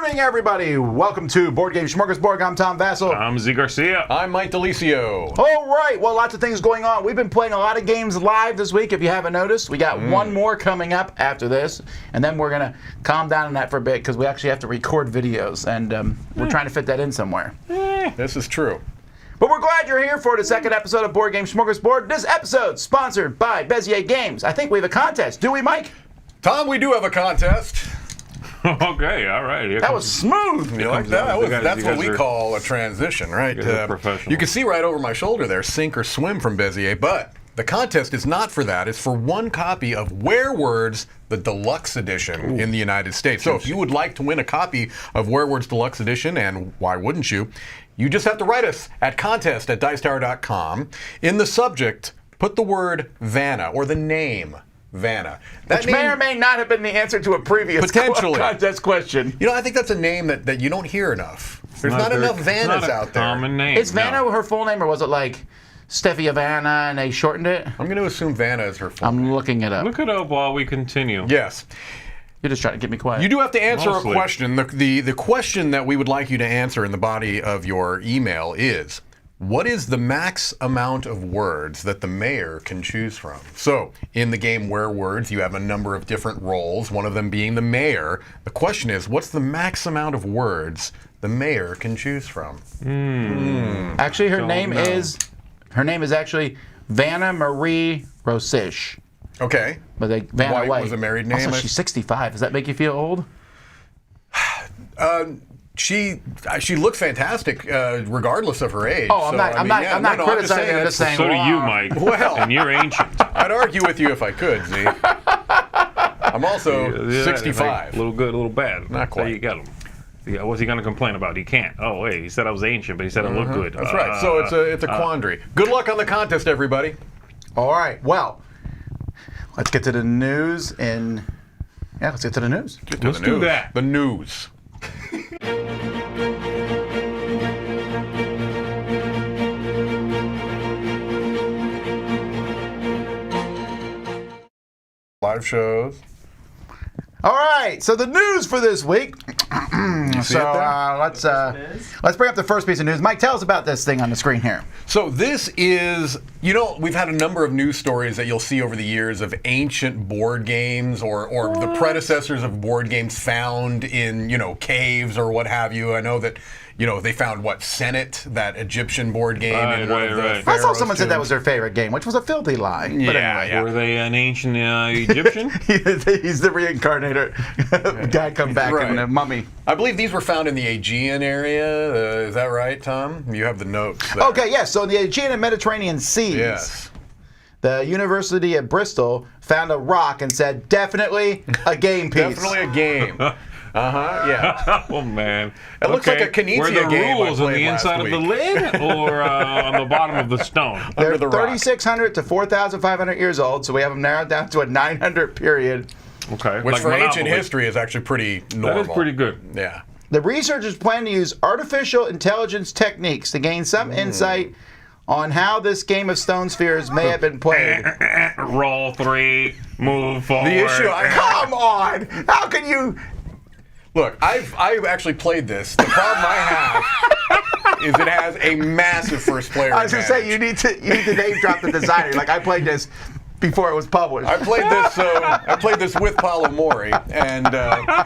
morning, everybody. Welcome to Board Game Smorgasbord. I'm Tom Vassell. I'm Z Garcia. I'm Mike DeLisio. All right. Well, lots of things going on. We've been playing a lot of games live this week, if you haven't noticed. We got one more coming up after this, and then we're going to calm down on that for a bit because we actually have to record videos, and we're trying to fit that in somewhere. This is true. But we're glad you're here for the second episode of Board Game Smorgasbord. This episode sponsored by Bezier Games. I think we have a contest. Do we, Mike? Tom, we do have a contest. Okay, all right. That was smooth. You like that? That's what we call a transition, right? Professional. You can see right over my shoulder there, Sink or Swim from Bezier, but the contest is not for that. It's for one copy of Werewords, the Deluxe Edition in the United States. So if you would like to win a copy of Werewords Deluxe Edition, and why wouldn't you, you just have to write us at contest@dicetower.com. In the subject, put the word Vanna, or the name Vanna. Which may or may not have been the answer to a previous contest question. You know, I think that's a name that you don't hear enough. There's not enough Vannas out there. Common name. Is Vanna her full name, or was it like Steffi Vanna and they shortened it? I'm going to assume Vanna is her full name. I'm looking it up. Look it up while we continue. Yes. You're just trying to get me quiet. You do have to answer Mostly. a question. The question that we would like you to answer in the body of your email is, what is the max amount of words that the mayor can choose from? So, in the game Werewords, you have a number of different roles, one of them being the mayor. The question is, what's the max amount of words the mayor can choose from? Actually, her name is actually Vanna Marie Rosish. Okay. But they Vanna White White was a married name. Also, she's 65. Does that make you feel old? She looks fantastic, regardless of her age. Oh, I'm not criticizing. I'm just saying. So do you, Mike. Well, and you're ancient. I'd argue with you if I could, Z. I'm also 65. Like, a little good, a little bad. Not quite. There you got him. Yeah, what's he going to complain about? He can't. Oh, wait, he said I was ancient, but he said I look good. That's right. So it's a quandary. Good luck on the contest, everybody. All right. Well, let's get to the news let's get to the news. Let's do that. The news. Live shows. All right. So the news for this week. Let's bring up the first piece of news. Mike, tell us about this thing on the screen here. So this is, we've had a number of news stories that you'll see over the years of ancient board games or the predecessors of board games found in, caves or what have you. I know that, they found Senate, that Egyptian board game. in one of the I saw someone Pharaoh's said that was their favorite game, which was a filthy lie. But anyway, Were they an ancient Egyptian? He's the reincarnator guy come back in the mummy. I believe these were found in the Aegean area. Is that right, Tom? You have the notes there. Okay, yes. So in the Aegean and Mediterranean Seas, Yes. the University of Bristol found a rock and said, definitely a game piece. Definitely a game. Yeah. Oh, man. It looks like a Kinesia Were the game I rules on played the last inside of the week. lid or on the bottom of the stone? They're Under the rock. 3,600 to 4,500 years old, so we have them narrowed down to a 900 period. Okay. Which like for ancient Monopoly. history is actually pretty normal. That is pretty good. Yeah. The researchers plan to use artificial intelligence techniques to gain some insight on how this game of stone spheres may have been played. Roll 3, move forward. The issue Come on! How can you... Look, I've actually played this. The problem I have is it has a massive first player I was going to say, advantage. you need to name drop the designer. Like, I played this before it was published. I played this with Paulo Mori, and I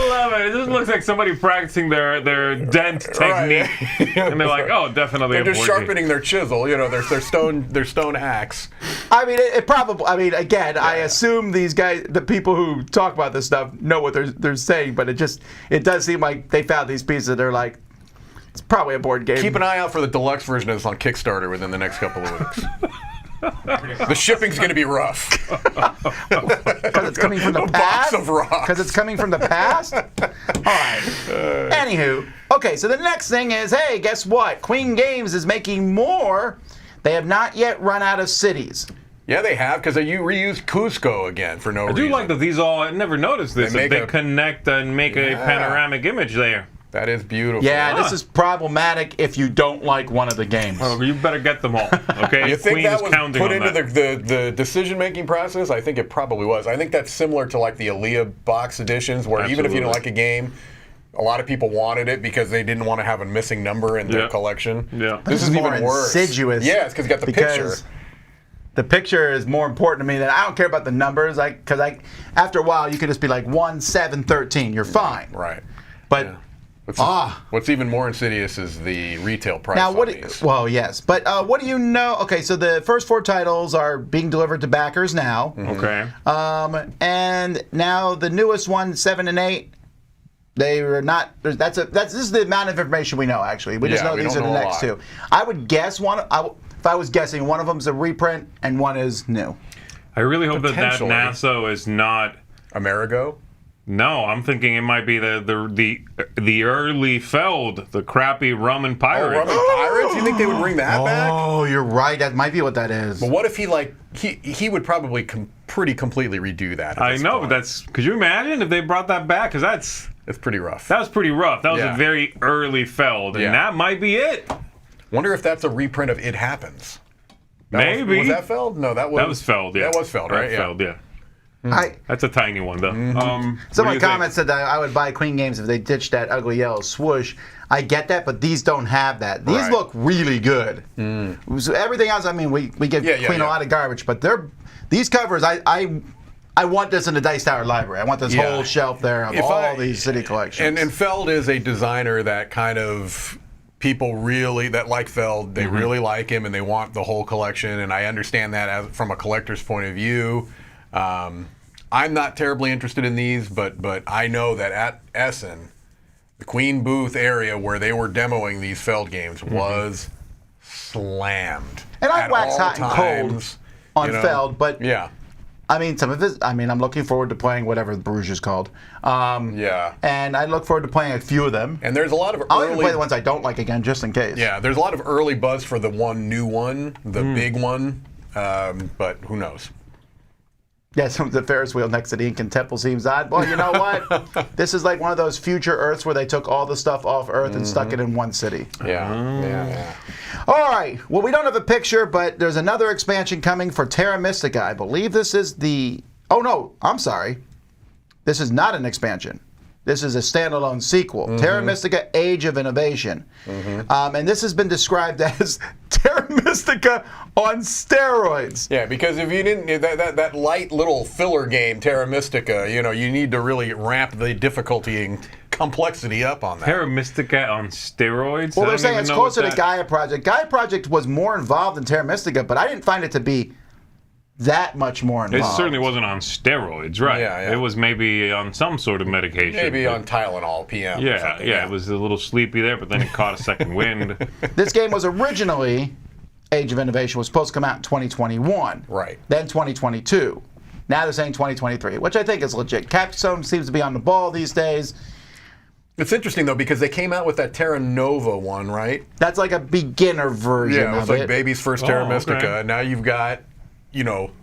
love it. It just looks like somebody practicing their dent technique. And they're like, oh, definitely they're a just board game. sharpening their chisel, their stone axe. I mean, it probably. I mean, again, I assume these guys, the people who talk about this stuff, know what they're saying. But it does seem like they found these pieces that are like, it's probably a board game. Keep an eye out for the deluxe version of this on Kickstarter within the next couple of weeks. The shipping's going to be rough. Because it's coming from the A past. box of rocks. Because it's coming from the past. All right. Anywho, okay. So the next thing is, hey, guess what? Queen Games is making more. They have not yet run out of cities. Yeah, they have, because they reused Cusco again for no reason. I do like that these all, I never noticed this, They that they connect and make a panoramic image there. That is beautiful. Yeah, this is problematic if you don't like one of the games. Oh, you better get them all. Okay, You think Queen that is was counting put on into that. the decision-making process? I think it probably was. I think that's similar to like the Aaliyah box editions, where even if you don't like a game, a lot of people wanted it because they didn't want to have a missing number in their collection. Yeah. This is even more worse. insidious. Yeah, it's because you got the picture. The picture is more important to me than I don't care about the numbers. Because after a while, you could just be like 1, 7, 13. You're fine. Right. But what's even more insidious is the retail price. now, on these. well, yes, but what do you know? Okay, so the first 4 titles are being delivered to backers now. Okay. And now the newest one, 7 and 8. They were not. This is the amount of information we know. Actually, we just know these are the next 2. I would guess if I was guessing, one of them's a reprint and one is new. I really hope that Potentially. NASA is not. Amerigo? No, I'm thinking it might be the early Feld, the crappy rum and pirates. Rum and Pirates? You think they would bring that back? Oh, you're right. That might be what that is. But what if he would probably pretty completely redo that. I know, but that's. Could you imagine if they brought that back? Because it's pretty rough. that was pretty rough. That was Yeah. a very early Feld, and Yeah. that might be it. Wonder if that's a reprint of It Happens. Maybe. Was that Feld? No, that was Feld. Yeah, That was Feld, right? That's Feld, yeah. I That's a tiny one, though. Someone commented said that I would buy Queen Games if they ditched that ugly yellow swoosh. I get that, but these don't have that. These Right. look really good. So everything else, I mean, we give Queen a lot of garbage, but these covers, I want this in the Dice Tower library. I want this whole shelf there of all these city collections. And Feld is a designer that kind of people really that like Feld, they really like him and they want the whole collection. And I understand that from a collector's point of view. I'm not terribly interested in these, but I know that at Essen, the Queen booth area where they were demoing these Feld games was slammed. And I at wax all hot and cold times, on Feld, but yeah. I mean, some of it. I mean, I'm looking forward to playing whatever Bruges is called. Yeah. And I look forward to playing a few of them. And there's a lot of I'll even play the ones I don't like again, just in case. Yeah, there's a lot of early buzz for the new one, the big one, but who knows? Yeah, some of the Ferris wheel next to the Incan Temple seems odd. Well, you know what? This is like one of those future Earths where they took all the stuff off Earth and stuck it in one city. Yeah. All right. Well, we don't have a picture, but there's another expansion coming for Terra Mystica. I believe this is the... Oh, no. I'm sorry. This is not an expansion. This is a standalone sequel. Terra Mystica Age of Innovation. And this has been described as Terra Mystica on steroids. Yeah, because if you didn't, that light little filler game, Terra Mystica, you need to really ramp the difficulty and complexity up on that. Terra Mystica on steroids? Well, I they're don't saying even it's know closer what to that- Gaia Project. Gaia Project was more involved in Terra Mystica, but I didn't find it to be that much more It involved. certainly wasn't on steroids, right? Yeah. It was maybe on some sort of medication. Maybe but- on Tylenol PM. or Yeah, something, it was a little sleepy there, but then it caught a second wind. This game was originally, Age of Innovation, was supposed to come out in 2021. Right. Then 2022. Now they're saying 2023, which I think is legit. Capstone seems to be on the ball these days. It's interesting, though, because they came out with that Terra Nova one, right? That's like a beginner version Yeah, it was of like it. baby's first Terra Oh, Mystica. okay. Now you've got,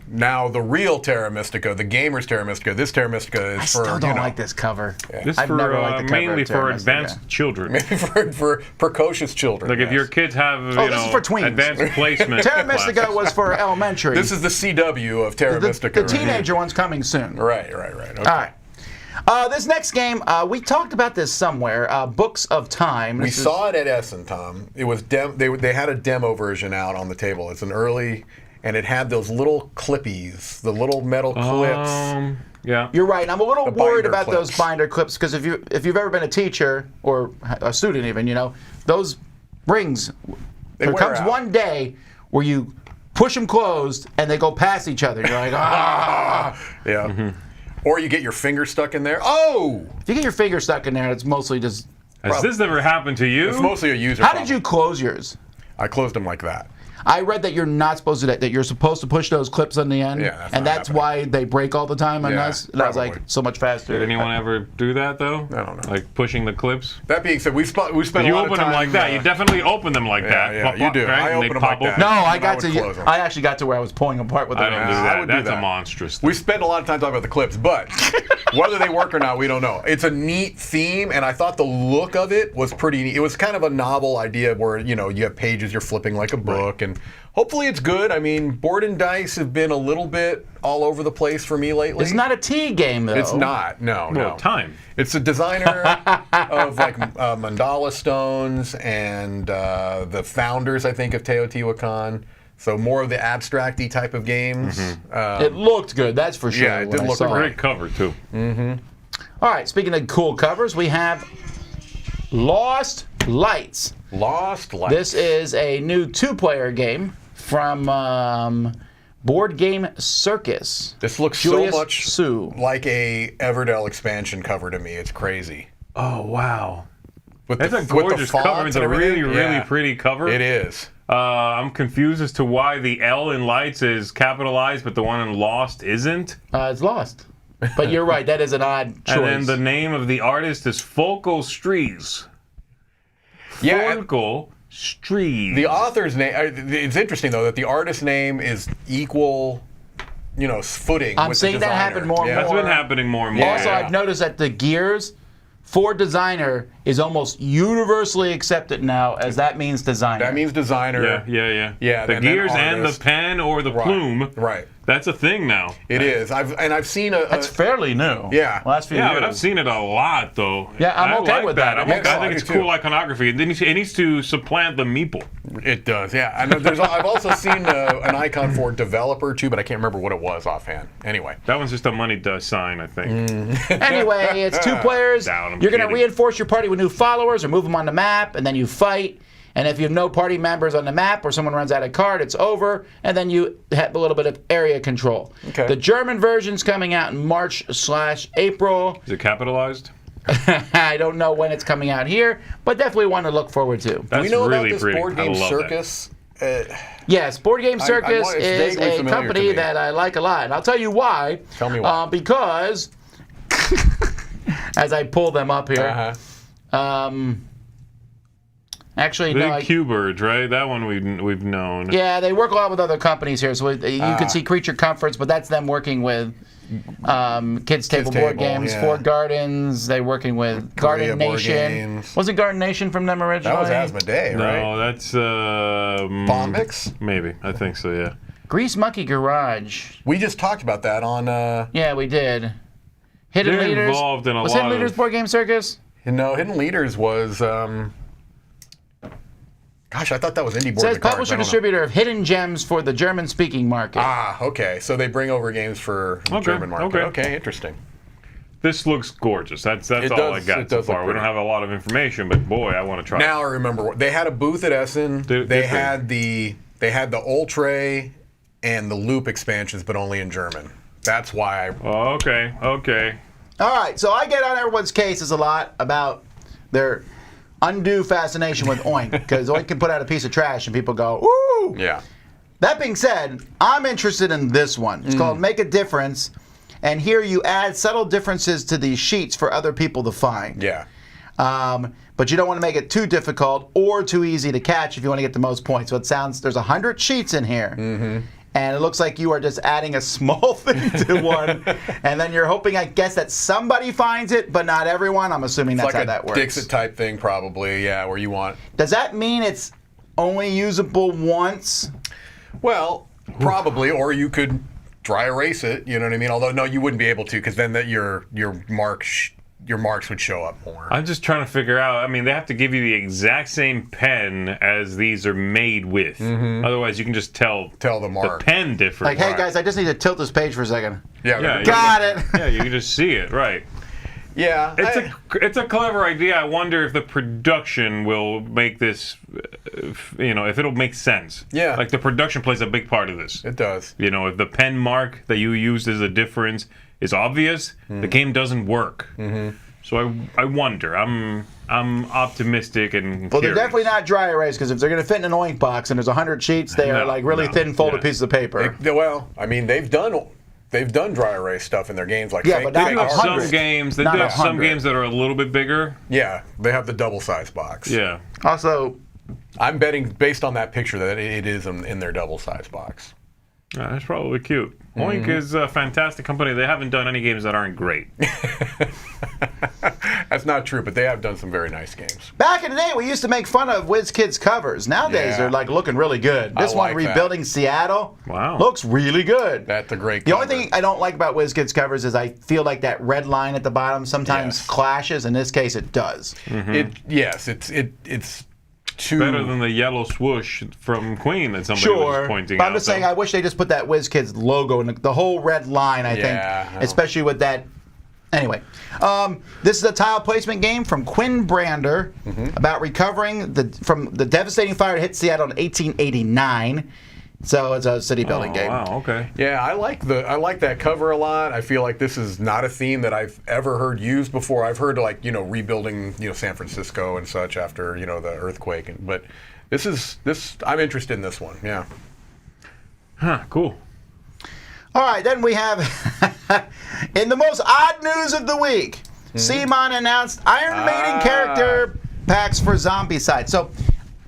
now the real Terra Mystica, the gamer's Terra Mystica. This Terra Mystica is I for, still don't like this cover. This I've for never liked the cover mainly of Terra for Mystica. advanced children. maybe for precocious children. Like if yes. your kids have, this is for tweens. advanced placement. Terra Mystica classes. was for elementary. This is the CW of Terra Mystica. the teenager one's coming soon. Right. Okay. All right. This next game, we talked about this somewhere. Books of Time. We This is- saw it at Essen, Tom. It was they had a demo version out on the table. It's an early, and it had those little clippies, the little metal clips. Yeah. You're right. I'm a little The worried binder about those clips. binder clips because if you've ever been a teacher or a student even, those rings. There wear comes out. one day where you push them closed and they go past each other. You're like, ah. Yeah. Or you get your finger stuck in there. Oh! If you get your finger stuck in there, it's mostly just. Has this ever happened to you? It's mostly a user How problem. did you close yours? I closed them like that. I read that you're not supposed to do that. That you're supposed to push those clips on the end, Yeah, and that's why they break all the time on Yeah, us. And I was like, probably. so much faster. Did anyone ever do that though? I don't know. Like pushing the clips. That being said, we spent You a lot open of time. them like that. You definitely open them like that. yeah, Pop, you pop, do. right? I And they open them pop like open. that. No, I And I got would close to. 'em. I actually got to where I was pulling them apart with I the don't do I that. would do That's a that. monstrous thing. We spend a lot of time talking about the clips, but whether they work or not, we don't know. It's a neat theme, and I thought the look of it was pretty neat. It was kind of a novel idea where, you have pages you're flipping like a book, and hopefully it's good. I mean, Board and Dice have been a little bit all over the place for me lately. It's not a tea game though. It's not. No. Time. It's a designer of like mandala stones and the founders, I think, of Teotihuacan. So more of the abstract-y type of games. It looked good, that's for sure. Yeah, it when did I look saw great. Great cover too. All right, speaking of cool covers, we have Lost Lights. Lost Lights. This is a new 2-player game from Board Game Circus. This looks Julius so much Sue. like a Everdell expansion cover to me. It's crazy. Oh wow. With That's the, a with the gorgeous cover. fonts It's and a everything. really Yeah. pretty cover. It is. I'm confused as to why the L in Lights is capitalized, but the one in Lost isn't. It's Lost. But you're right, that is an odd choice. And then the name of the artist is Folko Strees. Yeah. and Folko Strees. The author's name. It's interesting though that the artist's name is equal, footing. I'm with seeing the that designer. happen more and Yeah. That's more. been happening more and more. Also, Yeah. I've noticed that the gears for designer is almost universally accepted now, as that means designer. That means designer. Yeah. Yeah, The and then gears and the artist. pen or the Right. plume. Right. That's a thing now. It is. I've seen a. That's fairly new. Yeah. Last few Yeah, years. but I've seen it a lot, though. Yeah, I'm I okay like with that. I I'm think, okay. I think it's I do cool iconography. It needs to supplant the meeple. It does. Yeah. And I've also seen an icon for developer too, but I can't remember what it was offhand. Anyway. That one's just a money sign, I think. Anyway, it's 2 players. Down, I'm You're going to kidding. reinforce your party with new followers or move them on the map, and then you fight. And if you have no party members on the map or someone runs out of card, it's over. And then you have a little bit of area control. Okay. The German version's coming out in March/April. Is it capitalized? I don't know when it's coming out here, but definitely one to look forward to. That's Do we know really about this pretty. board I game love circus? Yes, Board Game Circus it's is vaguely a familiar to company me. that I like a lot. And I'll tell you why. Tell me why. Because, as I pull them up here, Uh-huh. actually, Big no, I, Q-Birds, right? That one we've known. yeah, they work a lot with other companies here. So you Ah. can see Creature Comforts, but that's them working with Kids Table Board Table, Games, yeah. Four Gardens. They're working with Korea Garden Board Nation. Games. Was it Garden Nation from them originally? That was Asmodee, right? No, that's Bombics? Maybe. I think so, yeah. Grease Monkey Garage. We just talked about that on. Yeah, we did. Hidden They're Leaders. involved in a was lot Hidden Leaders of- Board Game Circus? No, Hidden Leaders was. Gosh, I thought that was Indie Board. Says and Cards. publisher I don't know. distributor of hidden gems for the German-speaking market. Ah, okay. So they bring over games for the Okay, German market. okay. Okay, interesting. This looks gorgeous. That's It all I does- got it so does look far. We don't pretty. have a lot of information, but boy, I want to try it. Now I remember they had a booth at Essen. Did They they? had the Ultra and the Loop expansions, but only in German. That's why I. Oh, okay. All right, so I get on everyone's cases a lot about their undue fascination with Oink, because Oink can put out a piece of trash and people go, ooh! Yeah. That being said, I'm interested in this one. It's called Make a Difference, and here you add subtle differences to these sheets for other people to find. Yeah. But you don't want to make it too difficult or too easy to catch if you want to get the most points. So it sounds, there's 100 sheets in here. And it looks like you are just adding a small thing to one, and then you're hoping, I guess, that somebody finds it, but not everyone. I'm assuming that's Like how a that works. Dixit type thing, probably. Yeah, where you want. Does that mean it's only usable once? Well, probably, or you could dry erase it. You know what I mean? Although no, you wouldn't be able to, because then your marks would show up more. I'm just trying to figure out. I mean, they have to give you the exact same pen as these are made with. Otherwise, you can just tell the mark. pen difference. Like, hey, guys, I just need to tilt this page for a second. Yeah. Yeah, Got it. Yeah, you can just see it, right? Yeah. It's a clever idea. I wonder if the production will make this, if it'll make sense. Yeah. Like the production plays a big part of this. It does. If the pen mark that you used as a difference is obvious, the game doesn't work. So I wonder. I'm optimistic and Well, they're curious. definitely not dry erase, because if they're going to fit in an oink box and there's 100 sheets, they are like really thin folded pieces of paper. Well, I mean, they've done dry erase stuff in their games, like Yeah, but not They do have 100. some games. They Not do have some 100. games that are a little bit bigger. Yeah, they have the double-size box. Yeah. Also, I'm betting, based on that picture, that it is in their double-size box. That's probably cute. Oink is a fantastic company. They haven't done any games that aren't great. That's not true, but they have done some very nice games. back in the day, we used to make fun of WizKids covers. Nowadays, Yeah. they're like looking really good. This I one, like that. Rebuilding Seattle, Wow. looks really good. That's a great The cover. only thing I don't like about WizKids covers is I feel like that red line at the bottom sometimes Yes. clashes. In this case, it does. It's too Better than the yellow swoosh from Queen that somebody was Sure, just pointing but out. I'm just saying I wish they just put that WizKids logo in the whole red line. I Yeah, think, no. especially with that. Anyway, this is a tile placement game from Quinn Brander about recovering from the devastating fire that hit Seattle in 1889. So it's a city building game. Wow, okay. Yeah, I like that cover a lot. I feel like this is not a theme that I've ever heard used before. I've heard rebuilding San Francisco and such after the earthquake, but this I'm interested in this one. Yeah. Huh, cool. All right, then we have, in the most odd news of the week, Simon announced Iron Maiden character packs for Zombicide. So,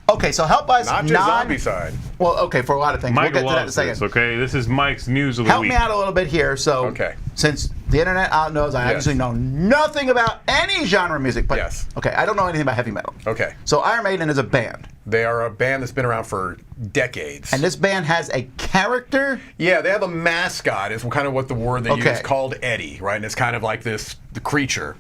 okay, so help us Not just Zombicide. Well, okay, for a lot of things. Mike we'll get to that in a loves second. this, okay? This is Mike's news of the Help week. me out a little bit here. So, Okay. since the internet out knows I Yes. actually know nothing about any genre of music, but Yes. okay, I don't know anything about heavy metal. Okay. So Iron Maiden is a band, They are a band that's been around for decades. and this band has a character. Yeah, they have a mascot, is kind of what the word they Okay. use, called Eddie, right? And it's kind of like the creature.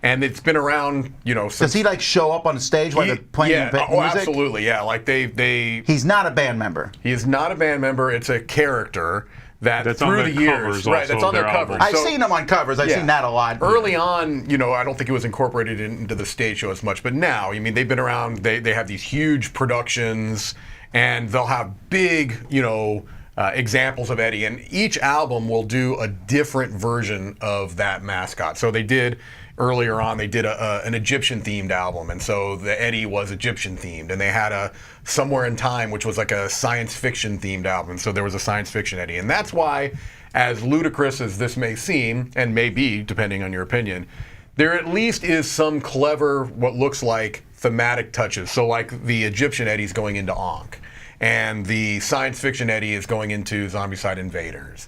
And it's been around, since... Does he like show up on stage while they're playing yeah, music? absolutely, yeah. Like they He's not a band member. He is not a band member. It's a character that's on through their the years, covers right? also That's on of their their covers. albums. I've seen them on covers. I've Yeah. seen that a lot. Early on, I don't think it was incorporated into the stage show as much, but now, they've been around. They have these huge productions, and they'll have big, examples of Eddie, and each album will do a different version of that mascot. So they did. Earlier on, they did an Egyptian-themed album, and so the Eddie was Egyptian-themed, and they had a Somewhere in Time, which was like a science fiction-themed album, so there was a science fiction Eddie. And that's why, as ludicrous as this may seem, and may be, depending on your opinion, there at least is some clever, what looks like thematic touches. So like the Egyptian Eddie's going into Ankh, and the science fiction Eddie is going into Zombicide Invaders.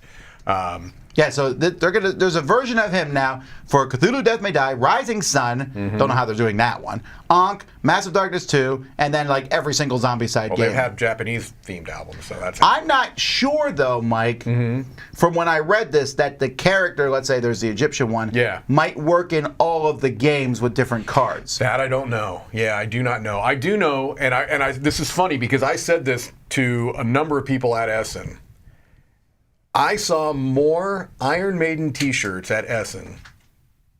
Yeah, so there's a version of him now for Cthulhu Death May Die, Rising Sun, don't know how they're doing that one, Ankh, Massive Darkness 2, and then like every single Zombicide game. They've had Japanese-themed albums, so that's... I'm not sure though, Mike, from when I read this, that the character, let's say there's the Egyptian one, might work in all of the games with different cards. That I don't know. Yeah, I do not know. I do know, and I this is funny because I said this to a number of people at Essen. I saw more Iron Maiden t-shirts at Essen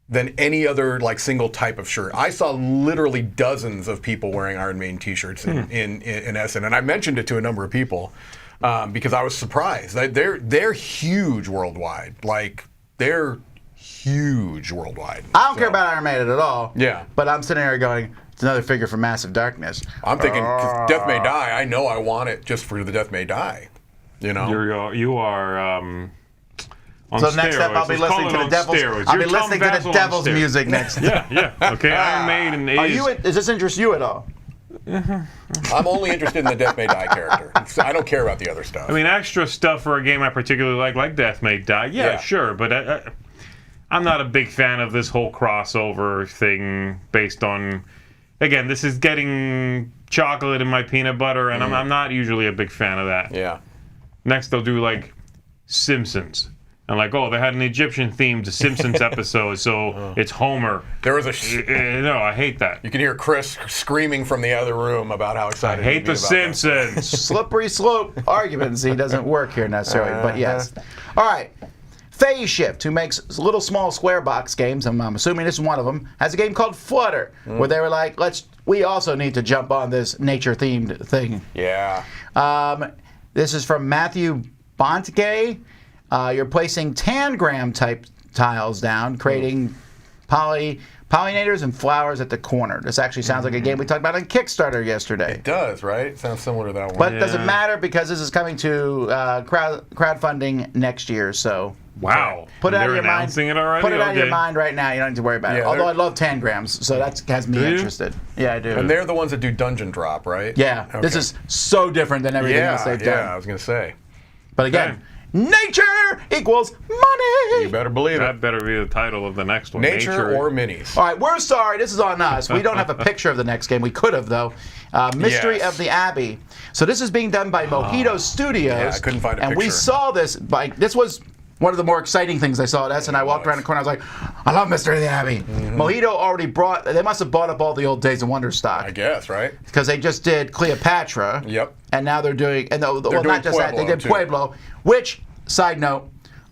than any other single type of shirt. I saw literally dozens of people wearing Iron Maiden t-shirts in Essen, and I mentioned it to a number of people because I was surprised. They're huge worldwide. They're huge worldwide. I don't care about Iron Maiden at all. Yeah. But I'm sitting there going, it's another figure from Massive Darkness. I'm thinking, 'cause Death May Die, I know I want it just for the Death May Die. You are on so next steroids. up, I'll be Let's listening call to it the on Devil's. steroids. I'll be You're Tom listening to the Basil on Devil's steroids. music next. Yeah. Okay, Iron Maiden is... Does this interest you at all? I'm only interested in the Death May Die character. I don't care about the other stuff. I mean, extra stuff for a game I particularly like Death May Die. Yeah, sure, but I'm not a big fan of this whole crossover thing based on... Again, this is getting chocolate in my peanut butter, and I'm not usually a big fan of that. Yeah. Next, they'll do, Simpsons. And they had an Egyptian-themed Simpsons episode, so it's Homer. There was a... No, I hate that. You can hear Chris screaming from the other room about how I excited hate the Simpsons. Slippery slope arguments. He doesn't work here necessarily, but yes. All right. Phase Shift, who makes little small square box games, I'm assuming this is one of them, has a game called Flutter, where they were like, we also need to jump on this nature-themed thing. Yeah. This is from Matthew Bontgay. You're placing tangram type tiles down, creating Pollinators and Flowers at the Corner. This actually sounds like a game we talked about on Kickstarter yesterday. It does, right? Sounds similar to that one. But it doesn't matter because this is coming to crowdfunding next year, so... Wow. Put it out They're of your mind. announcing it already? Put it out of your Okay. mind right now. You don't need to worry about it. Yeah, Although they're- I love Tangrams, so that has me Do you? interested. Yeah, I do. And they're the ones that do Dungeon Drop, right? Yeah, Okay. this is so different than everything else they've done. I was going to say. But again, nature equals money. You better believe it. That better be the title of the next one. Nature or minis. All right, we're sorry. This is on us. We don't have a picture of the next game. We could have, though. Mystery Yes. of the Abbey. So this is being done by Mojito Studios. Yeah, I couldn't find a And we picture. saw this. This was one of the more exciting things I saw at S, and I walked around the corner. I was like, I love Mystery of the Abbey. Mojito already brought. They must have bought up all the old Days of Wonder stock. I guess, right? Because they just did Cleopatra. Yep. And now they're doing, well, doing not just that, they Pueblo, did too. Pueblo, which, side note,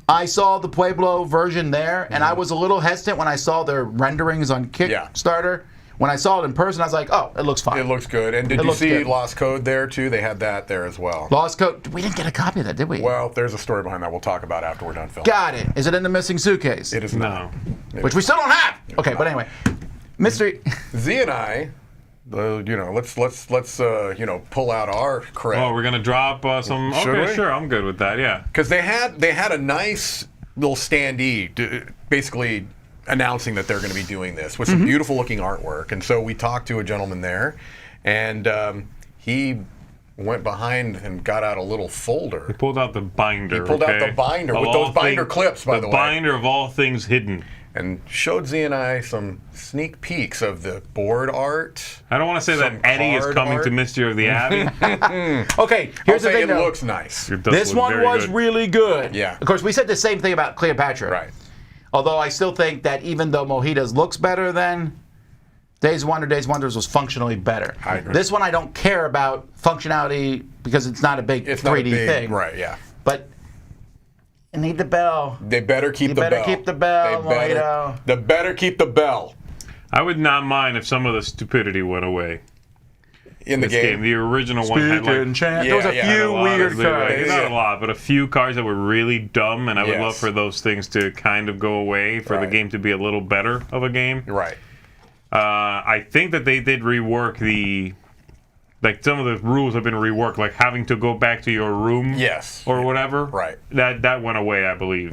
I saw the Pueblo version there, and I was a little hesitant when I saw their renderings on Kickstarter. When I saw it in person, I was like, oh, it looks fine. It looks good. And did It you looks see good. Lost Code there, too? They had that there as well. Lost Code, we didn't get a copy of that, did we? Well, there's a story behind that we'll talk about after we're done filming. Got it. Is it in the missing suitcase? It is not. No. Which we still don't have. Okay, but anyway. Mystery. Z and I, let's pull out our credit. Oh, we're going to drop some... Should Okay, we? sure. I'm good with that, yeah. Because they had a nice little standee, basically announcing that they're going to be doing this with some beautiful looking artwork. And so we talked to a gentleman there, and he went behind and got out a little folder. Pulled out the binder. Pulled out okay? the binder Of with all those binder clips, by the way. The binder of all things hidden. And showed Z and I some sneak peeks of the board art. I don't want to say that Some Eddie is card coming art. to Mystery of the Abbey. Okay, I'll here's the say thing, it though. looks nice. It does This look one very was good. really good. Yeah. Of course, we said the same thing about Cleopatra. Right. Although I still think that even though Mojito's looks better than Days of Wonders was functionally better. I agree. This one I don't care about functionality because it's not a big It's 3D not a big, thing. right? Yeah. But you need the bell. They better keep the better bell. keep the bell, Mojito. They better keep the bell I would not mind if some of the stupidity went away. in the This game, game. the original one had like... chant. Yeah, there was a yeah. had a few lot weird of cards. Not a lot, but a few cards that were really dumb, and I would Yes. love for those things to kind of go away for the Right. game to be a little better of a game. Right. I think that they did rework like some of the rules have been reworked, like having to go back to your room, Yes. or whatever. Right. That went away, I believe.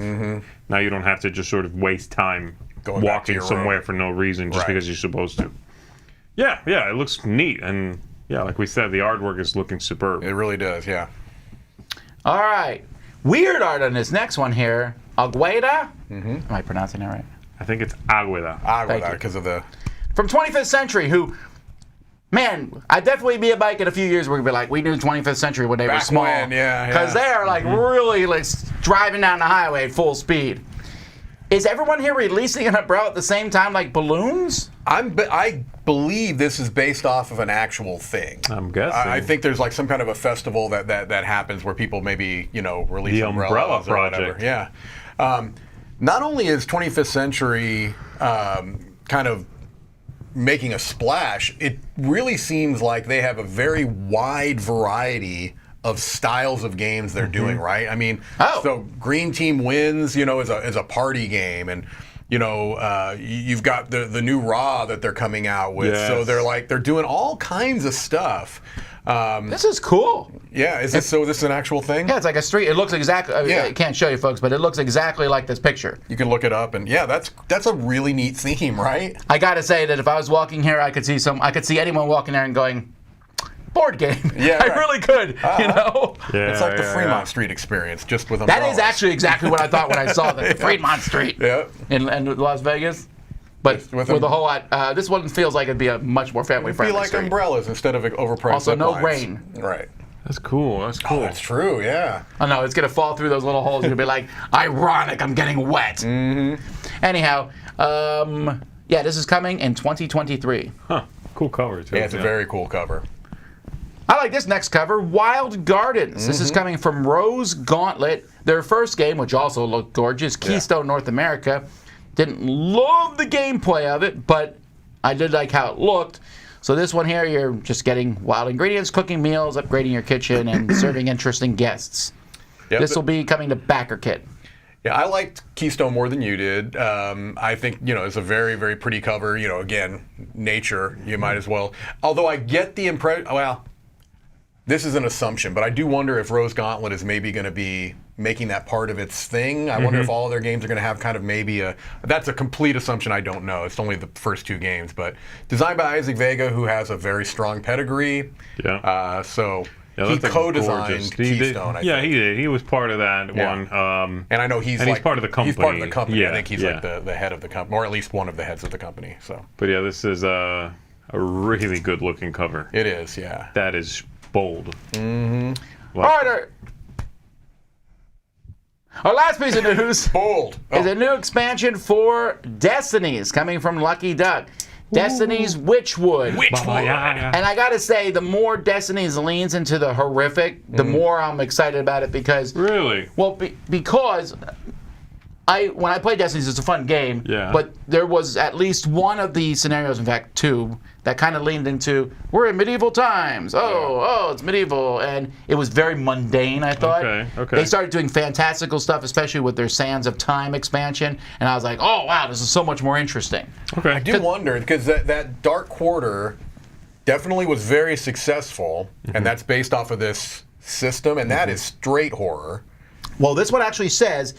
Now you don't have to just sort of waste time Going back to walking your somewhere room. for no reason just Right. because you're supposed to. Yeah, it looks neat, and yeah, like we said, the artwork is looking superb. It really does. Yeah. All right. Weird art on this next one here. Agueda? Am I pronouncing that right? I think it's Agueda. Thank you. Because of the. From 25th Century, who, man, I'd definitely be a bike in a few years where we'd be like, we knew 25th Century when they were Back small. when, yeah. Because they are like really like driving down the highway at full speed. Is everyone here releasing an umbrella at the same time like balloons? I believe this is based off of an actual thing. I'm guessing. I think there's like some kind of a festival that happens where people maybe release The umbrellas Umbrella or whatever. Project. Yeah. Not only is 25th Century kind of making a splash, it really seems like they have a very wide variety of styles of games they're doing, right? I mean, so Green Team Wins, is a party game, and you've got the new Raw that they're coming out with. Yes. So they're doing all kinds of stuff. This is cool. Yeah, is this an actual thing? Yeah, it's like a street. It looks exactly. Yeah. I can't show you folks, but it looks exactly like this picture. You can look it up, and yeah, that's a really neat theme, right? I gotta say that if I was walking here, I could see anyone walking there and going, board game. Yeah, I right. really could. Yeah, It's like the yeah, Fremont yeah. Street experience, just with That umbrellas. is actually exactly what I thought when I saw the Fremont Street Yeah. in Las Vegas. But With with a whole lot, this one feels like it'd be a much more It'd be family-friendly like street. umbrellas instead of overpriced Also, zip no lines. rain. Right. That's cool. That's cool. Oh, that's true. Yeah. Oh no, it's gonna fall through those little holes. You're gonna be like, ironic, I'm getting wet. Anyhow, yeah, this is coming in 2023. Huh. Cool cover too. Yeah, it's a very cool cover. I like this next cover, Wild Gardens. This is coming from Rose Gauntlet. Their first game, which also looked gorgeous, Keystone North America. Didn't love the gameplay of it, but I did like how it looked. So this one here, you're just getting wild ingredients, cooking meals, upgrading your kitchen, and serving interesting guests. Yep. This will be coming to Backer Kit. Yeah, I liked Keystone more than you did. I think, it's a very, very pretty cover. Again, nature, you might as well. Although I get the impression, well, this is an assumption, but I do wonder if Rose Gauntlet is maybe going to be making that part of its thing. I wonder if all their games are going to have kind of maybe that's a complete assumption, I don't know. It's only the first 2 games, but designed by Isaac Vega, who has a very strong pedigree. Yeah. Yeah, he co-designed Keystone. He did. He was part of that one. And I know he's part of the company. He's part of the company. Yeah, I think he's like the head of the company, or at least one of the heads of the company. So. But yeah, this is a really good-looking cover. It is, yeah. That is bold. All right. Our last piece of news bold is a new expansion for Destinies coming from Lucky Duck. Destiny's Witchwood. And I gotta say, the more Destiny's leans into the horrific, the more I'm excited about it because... Really? Well, because when I play Destiny's, it's a fun game, but there was at least one of the scenarios, in fact 2, that kind of leaned into, we're in medieval times. Oh, it's medieval. And it was very mundane, I thought. Okay. They started doing fantastical stuff, especially with their Sands of Time expansion. And I was like, oh, wow, this is so much more interesting. Okay. I do wonder, because that Dark Quarter definitely was very successful, and that's based off of this system, and that is straight horror. Well, this one actually says,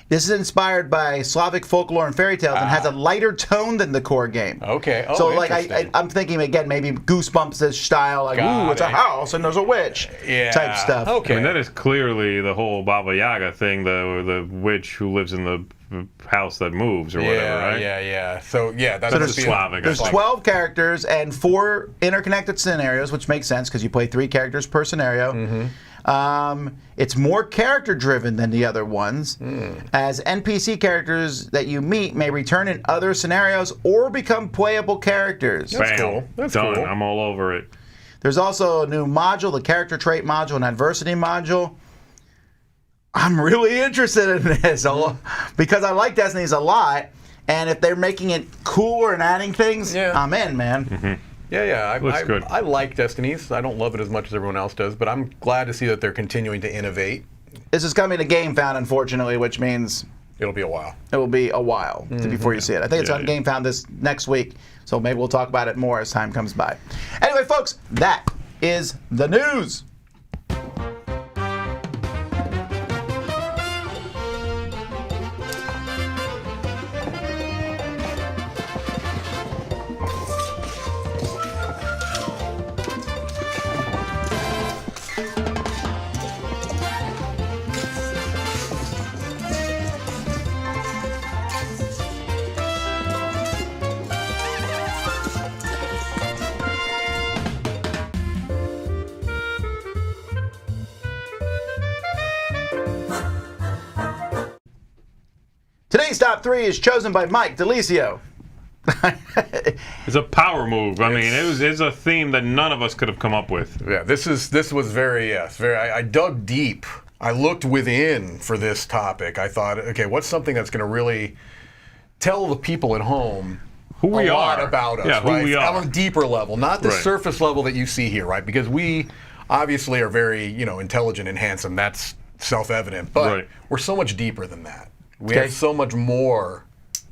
this is inspired by Slavic folklore and fairy tales and has a lighter tone than the core game. Okay. Oh, so, like, interesting. I'm thinking, again, maybe Goosebumps style, like, ooh, it's a house and there's a witch type stuff. Okay. I mean, that is clearly the whole Baba Yaga thing, the witch who lives in the house that moves or whatever, right? Yeah. So, that's there's Slavic. There's 12 characters and 4 interconnected scenarios, which makes sense because you play 3 characters per scenario. It's more character-driven than the other ones, as NPC characters that you meet may return in other scenarios or become playable characters. That's cool. That's done. cool. I'm all over it. There's also a new module, the character trait module and adversity module. I'm really interested in this because I like Destiny's a lot, and if they're making it cooler and adding things, I'm in, man. Yeah. Looks good. I like Destinies. I don't love it as much as everyone else does, but I'm glad to see that they're continuing to innovate. This is coming to GameFound, unfortunately, which means it'll be a while. It will be a while before you see it. I think it's on GameFound this next week, so maybe we'll talk about it more as time comes by. Anyway, folks, that is the news. Today's top 3 is chosen by Mike DeLisio. It's a power move. I mean, it's a theme that none of us could have come up with. Yeah, this was very. I dug deep. I looked within for this topic. I thought, okay, what's something that's going to really tell the people at home who we a lot are about us, yeah, right? Who we are. On a deeper level, not the surface level that you see here, right? Because we obviously are very, intelligent and handsome. That's self-evident, but we're so much deeper than that. We have so much more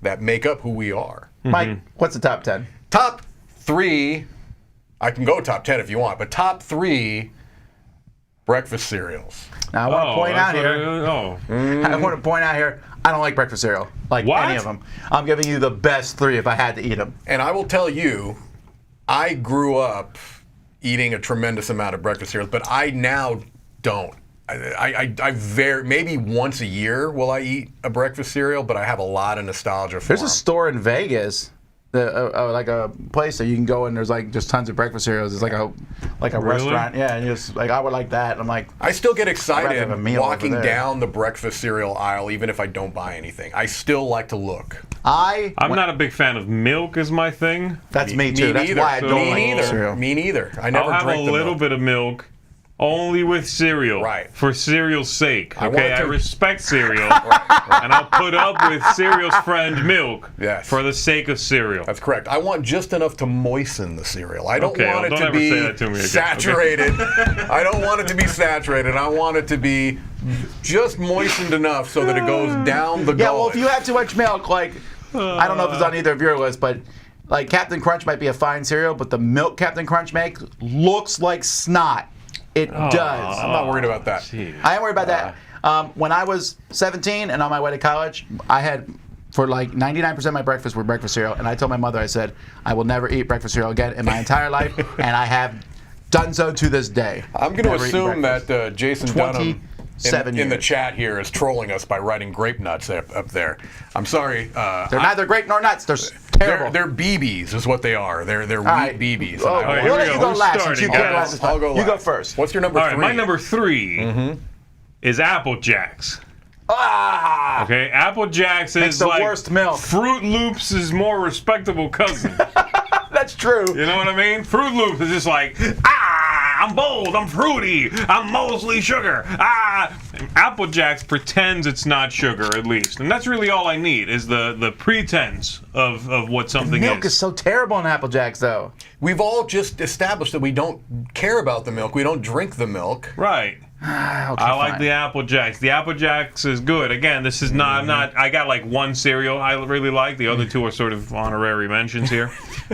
that make up who we are. Mike, what's the top 10? Top 3, I can go top 10 if you want, but top 3 breakfast cereals. Now, I want to point out here, I don't like breakfast cereal, any of them. I'm giving you the best 3 if I had to eat them. And I will tell you, I grew up eating a tremendous amount of breakfast cereals, but I now don't. Maybe once a year will I eat a breakfast cereal, but I have a lot of nostalgia for There's them. a store in Vegas, like a place that you can go and there's just tons of breakfast cereals. It's like a restaurant. Yeah, and just I would like that. And I'm like, I still get excited have a meal walking over there. down the breakfast cereal aisle, even if I don't buy anything. I still like to look. I'm not a big fan of milk. Is my thing. That's me too. That's neither. why I don't like cereal. Me neither. I never I'll have drink a the little milk. bit of milk. Only with cereal. Right. For cereal's sake. I Okay, I respect cereal. And I'll put up with cereal's friend milk for the sake of cereal. That's correct. I want just enough to moisten the cereal. I don't want it don't to ever be say that to me again. saturated. I don't want it to be saturated. I want it to be just moistened enough so that it goes down the gullet. Yeah, well, if you have too much milk, like, I don't know if it's on either of your lists, but like Captain Crunch might be a fine cereal, but the milk Captain Crunch makes looks like snot. It does. I'm not worried about that. Jeez. I am worried about that. When I was 17 and on my way to college, I had, for like 99% of my breakfast were breakfast cereal, and I told my mother, I said, I will never eat breakfast cereal again in my entire life, and I have done so to this day. I'm going to Never eaten assume breakfast. that Jason Dunham 27 in the years. chat here is trolling us by writing grape nuts up there. I'm sorry. They're neither grape nor nuts. They're terrible. They're BBs is what they are. They're wheat right. BBs. Oh, And I- right, we'll here let we you go. go Who's last. starting, Since you guys? last this time. I'll go You go last. first. What's your number All 3? right, my number 3 is Applejacks. Ah! Okay, Applejacks Makes is the like worst milk. Fruit Loops' more respectable cousin. That's true. You know what I mean? Fruit Loops is just like, I'm bold, I'm fruity, I'm mostly sugar. Applejacks pretends it's not sugar, at least. And that's really all I need, is the pretense of what something Milk is. is so terrible in Apple Jacks, though. We've all just established that we don't care about the milk. We don't drink the milk. Right. Okay, I like fine. the Applejacks. The Applejacks is good. Again, this is not. I'm not. I got like one cereal I really like. The other two are sort of honorary mentions here.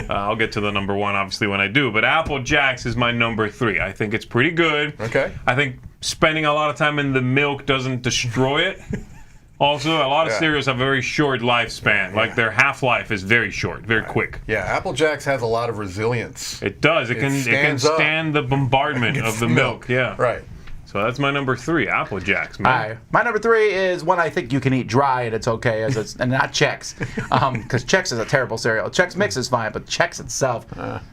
I'll get to the number 1 obviously when I do. But Applejacks is my number 3. I think it's pretty good. Okay. I think spending a lot of time in the milk doesn't destroy it. Also, a lot of cereals have a very short lifespan. Like their half-life is very short, very quick. Yeah, Applejacks has a lot of resilience. It does. It can stands up. stand the bombardment of the milk. Yeah. Right. So that's my number 3, Applejacks, man. All right. My number 3 is one I think you can eat dry and it's okay, as it's, and not Chex, because Chex is a terrible cereal. Chex Mix is fine, but Chex itself,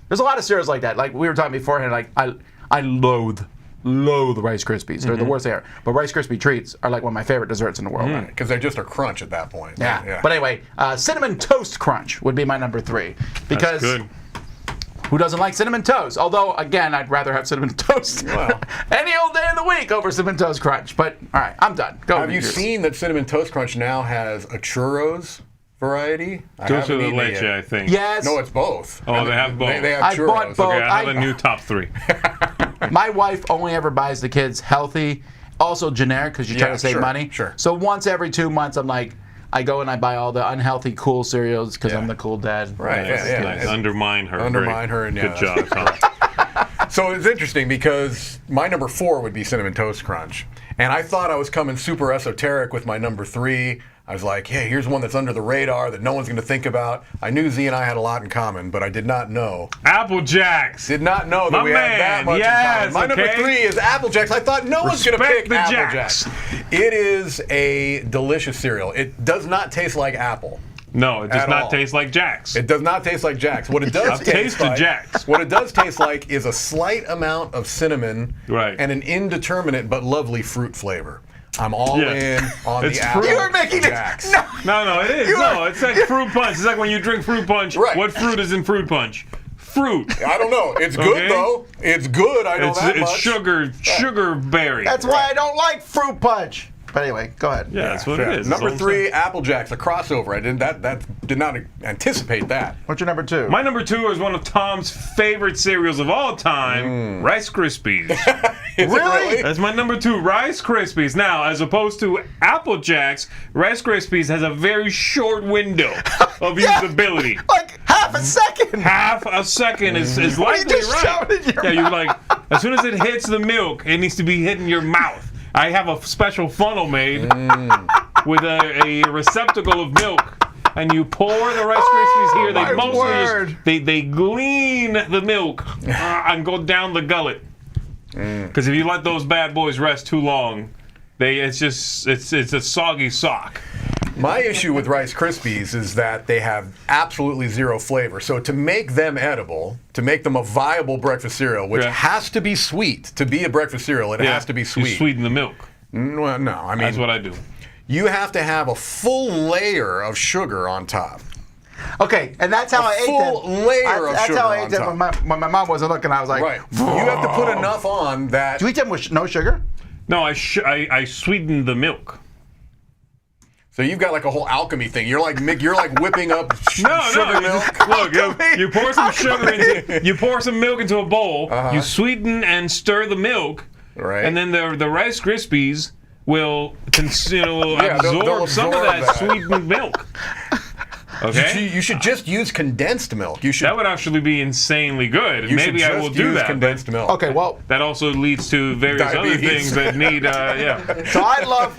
there's a lot of cereals like that. Like we were talking beforehand, like I loathe Rice Krispies. They're the worst they are. But Rice Krispie treats are like one of my favorite desserts in the world. Because they're just a crunch at that point. Yeah. But anyway, Cinnamon Toast Crunch would be my number 3 because. That's good. Who doesn't like Cinnamon Toast? Although, again, I'd rather have Cinnamon Toast Well. any old day of the week over Cinnamon Toast Crunch. But, all right, I'm done. Go. Have you yours. seen that Cinnamon Toast Crunch now has a churros variety? Dulce haven't de eaten it leche, yet. I think. Yes. No, it's both. Oh, they have both. They have I churros. bought both. Okay, I have I- a new top 3. My wife only ever buys the kids healthy, also generic, because you're trying to save sure, money. sure. So once every 2 months, I'm like, I go and I buy all the unhealthy, cool cereals because I'm the cool dad. Right, Nice, yeah. nice. Undermine her. Undermine her, and Good yeah, job, Tom. So it's interesting because my number 4 would be Cinnamon Toast Crunch. And I thought I was coming super esoteric with my number 3. I was like, hey, here's one that's under the radar that no one's going to think about. I knew Z and I had a lot in common, but I did not know. Applejacks. Did not know that My we had that man, much yes, in common. My number okay. 3 is Applejacks. I thought no one's going to Respect pick the Applejacks. Jacks. It is a delicious cereal. It does not taste like apple. No, it does At not all. taste like Jacks. It does not taste like Jacks. What it does I've taste tasted like, Jacks. What it does taste like is a slight amount of cinnamon Right. and an indeterminate but lovely fruit flavor. I'm all Yeah. in on It's the Apple fruit. You were making it. Jacks. No, it is. No, it's like fruit punch. It's like when you drink fruit punch. Right. What fruit is in fruit punch? Fruit. I don't know. It's good Okay. though. It's good. I know It's that it's much. sugar berry. That's why I don't like fruit punch. But anyway, go ahead. yeah, that's what Yeah. it is. Number That's all I'm 3, Applejacks, a crossover. I didn't that did not anticipate that. What's your number 2? My number 2 is one of Tom's favorite cereals of all time, Rice Krispies. Is it Really? That's my number 2, Rice Krispies. Now, as opposed to Applejacks, Rice Krispies has a very short window of Yeah. usability. Like half a second. Half a second is you likely just right. shove it in your Yeah, you're like, as soon as it hits the milk, it needs to be hitting your mouth. I have a special funnel made with a receptacle of milk. And you pour the Rice Krispies here. They my mostly word. just, they glean the milk and go down the gullet. Because if you let those bad boys rest too long, it's a soggy sock. My issue with Rice Krispies is that they have absolutely zero flavor. So to make them edible, to make them a viable breakfast cereal, which Yeah. has to be sweet to be a breakfast cereal, it has to be You sweet. sweeten the milk. Well, no, I mean, That's what I do. you have to have a full layer of sugar on top. Okay, and that's how I ate full them. layer of That's sugar how I ate on them top. when my mom wasn't looking. I was like, Right. You have to put enough on that. Do you eat them with no sugar? No, I sweeten the milk. So you've got like a whole alchemy thing. You're like whipping up No, sugar no. milk. Look, you pour some sugar into, you pour some milk into a bowl. You sweeten and stir the milk, Right. and then the Rice Krispies will Yeah, they'll absorb some of absorb that that. sweetened milk. Okay? You should just use condensed milk. You should. That would actually be insanely good. And you maybe should I will just do use that. condensed milk. Okay, well, That also leads to various other Diabetes. things that need, so I love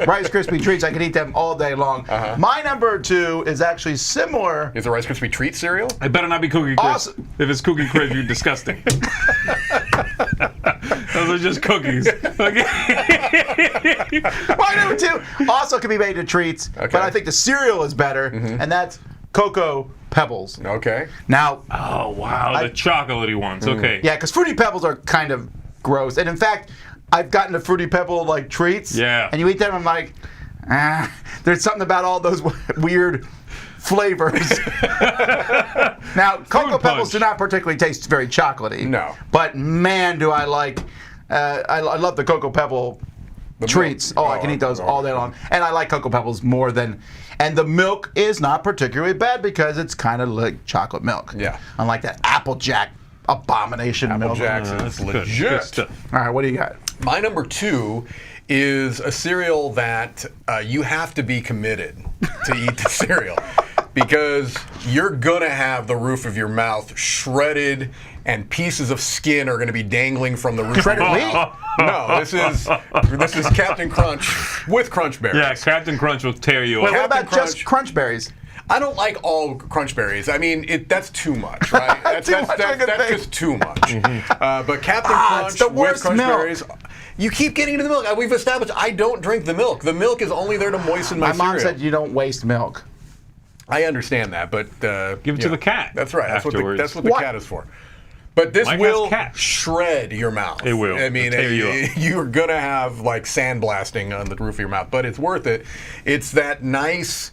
Rice Krispie treats. I can eat them all day long. My number 2 is actually similar. Is a Rice Krispie treat cereal? It better not be Cookie Crisp. Awesome. If it's Cookie Crisp, you're disgusting. Those are just cookies. Okay. My number 2 also can be made into treats, but I think the cereal is better, and that's Cocoa Pebbles. Okay. Now, Oh, wow. The chocolatey ones. Okay. yeah, because Fruity Pebbles are kind of gross, and in fact, I've gotten the Fruity Pebble like treats. Yeah. And you eat them, I'm like, there's something about all those weird flavors. Now, Cocoa Pebbles Punch. do not particularly taste very chocolatey. No. But man, do I like. I love the Cocoa Pebble treats. milk. I can eat those all day long. And I like Cocoa Pebbles more than. And the milk is not particularly bad because it's kind of like chocolate milk. Yeah. Unlike that Applejack abomination milk. Applejacks That's is good. legit. Good stuff. All right, what do you got? My number 2 is a cereal that you have to be committed to eat the cereal because you're gonna have the roof of your mouth shredded and pieces of skin are going to be dangling from the roof. Shredded of your wheat? mouth. No, this is Captain Crunch with Crunch Berries. Yeah, Captain Crunch will tear you Wait, up. what about Captain just Crunch Berries? I don't like all Crunch Berries. I mean, that's too much, right? That's, Too much, I can that's think. just too much. But Captain it's Crunch the with worst Crunch milk. Berries, you keep getting into the milk. We've established I don't drink the milk. The milk is only there to moisten my My mom cereal. said you don't waste milk. I understand that, but Give it to the cat That's right. That's what afterwards. the cat is for. But this Mike will has cats. shred your mouth. It will. I mean, It'll tear you up. you're gonna have like sandblasting on the roof of your mouth, but it's worth it. It's that nice.